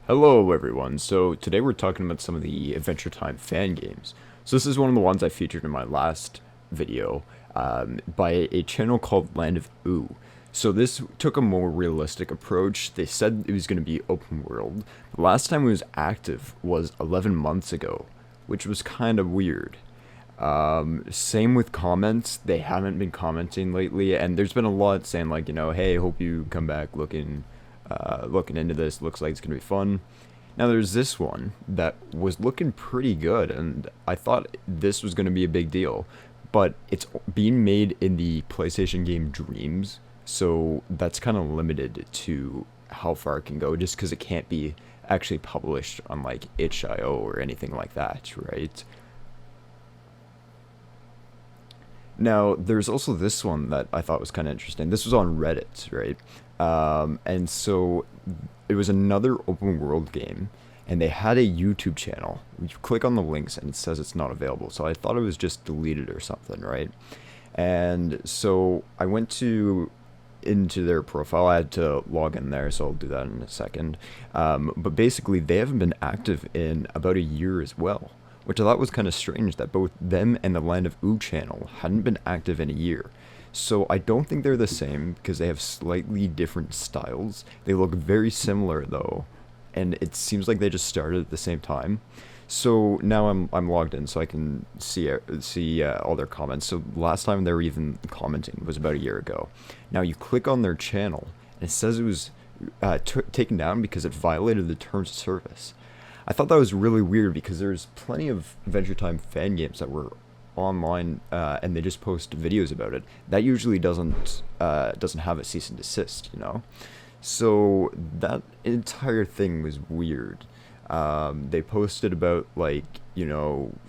Hello everyone, so today we're talking about some of the Adventure Time fan games. So this is one of the ones I featured in my last video by a channel called Land of Ooh. So this took a more realistic approach. They said it was going to be open world. The last time it was active was 11 months ago, which was kind of weird. Same with comments. They haven't been commenting lately, and there's been a lot saying like, hey, hope you come back looking into this. Looks like it's gonna be fun. Now there's this one that was looking pretty good, and I thought this was gonna be a big deal, but it's being made in the PlayStation game Dreams, so that's kind of limited to how far it can go, just because it can't be actually published on like itch.io or anything like that, right? Now, there's also this one that I thought was kind of interesting. This was on Reddit, right? And so it was another open world game, and they had a YouTube channel. You click on the links, and it says it's not available. So I thought it was just deleted or something, right? And so I went to into their profile. I had to log in there, so I'll do that in a second. But basically, they haven't been active in about a year as well, which I thought was kind of strange that both them and the Land of Ooh channel hadn't been active in a year. So I don't think they're the same because they have slightly different styles. They look very similar though, and it seems like they just started at the same time. So now I'm logged in, so I can see all their comments. So last time they were even commenting was about a year ago. Now you click on their channel, and it says it was taken down because it violated the terms of service. I thought that was really weird because there's plenty of Adventure Time fan games that were online and they just post videos about it. That usually doesn't have a cease and desist, you know. So that entire thing was weird. They posted about like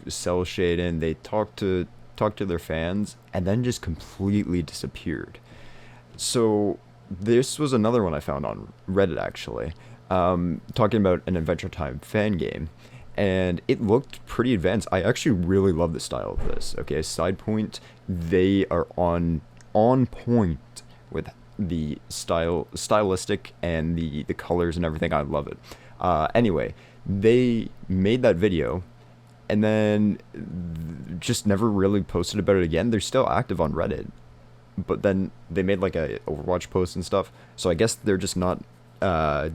cell shading. They talked to their fans and then just completely disappeared. So this was another one I found on Reddit actually, talking about an Adventure Time fan game, and it looked pretty advanced. I actually really love the style of this. Okay, side point, they are on point with the stylistic and the colors and everything. I love it. Anyway, they made that video and then just never really posted about it again. They're still active on Reddit, but then they made like a Overwatch post and stuff. So I guess they're just not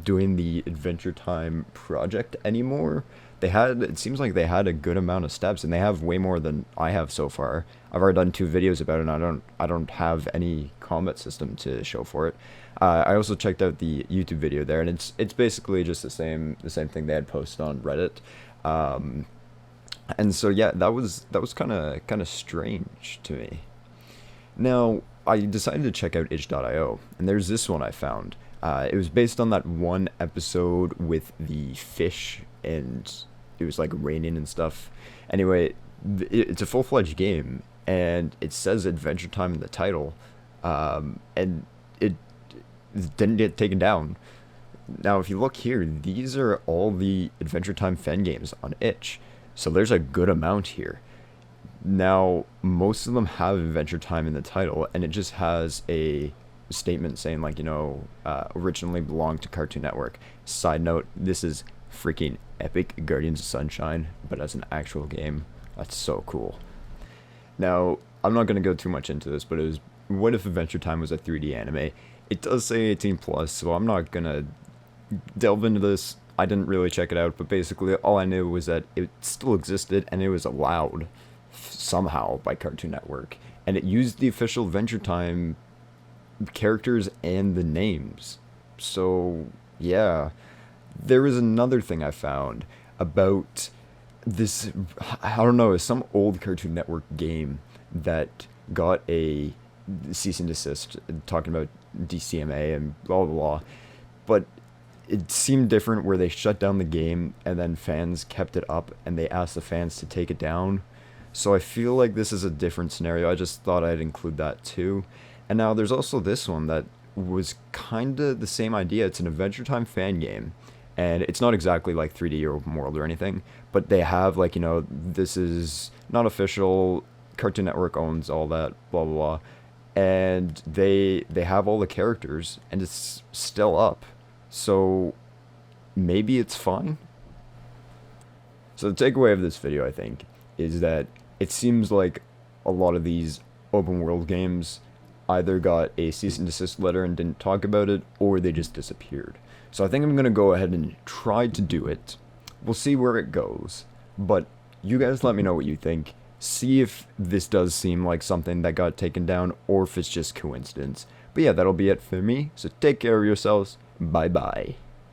doing the Adventure Time project anymore. It seems like they had a good amount of steps, and they have way more than I have so far. I've already done 2 videos about it, and I don't have any combat system to show for it. I also checked out the YouTube video there, and it's basically just the same thing they had posted on Reddit. Um, and so yeah, that was kind of strange to me. Now, I decided to check out itch.io, and there's this one I found. It was based on that one episode with the fish, and it was like raining and stuff. Anyway, it's a full-fledged game, and it says Adventure Time in the title, and it didn't get taken down. Now, if you look here, these are all the Adventure Time fan games on itch, so there's a good amount here. Now, most of them have Adventure Time in the title, and it just has a statement saying, like, originally belonged to Cartoon Network. Side note, this is freaking epic Guardians of Sunshine, but as an actual game. That's so cool. Now, I'm not going to go too much into this, but it was, what if Adventure Time was a 3D anime? It does say 18 plus, so I'm not going to delve into this. I didn't really check it out, but basically all I knew was that it still existed and it was allowed somehow by Cartoon Network, and it used the official Adventure Time characters and the names. So yeah, there was another thing I found about this. I don't know, it's some old Cartoon Network game that got a cease and desist, talking about DCMA and blah blah blah. But it seemed different where they shut down the game and then fans kept it up and they asked the fans to take it down. So I feel like this is a different scenario. I just thought I'd include that too. And now there's also this one that was kind of the same idea. It's an Adventure Time fan game, and it's not exactly like 3D or open world or anything, but they have like, this is not official. Cartoon Network owns all that, blah blah blah, and they have all the characters, and it's still up. So maybe it's fine. So the takeaway of this video, I think, is that it seems like a lot of these open world games either got a cease and desist letter and didn't talk about it, or they just disappeared. So I think I'm going to go ahead and try to do it. We'll see where it goes. But you guys let me know what you think. See if this does seem like something that got taken down, or if it's just coincidence. But yeah, that'll be it for me. So take care of yourselves. Bye bye.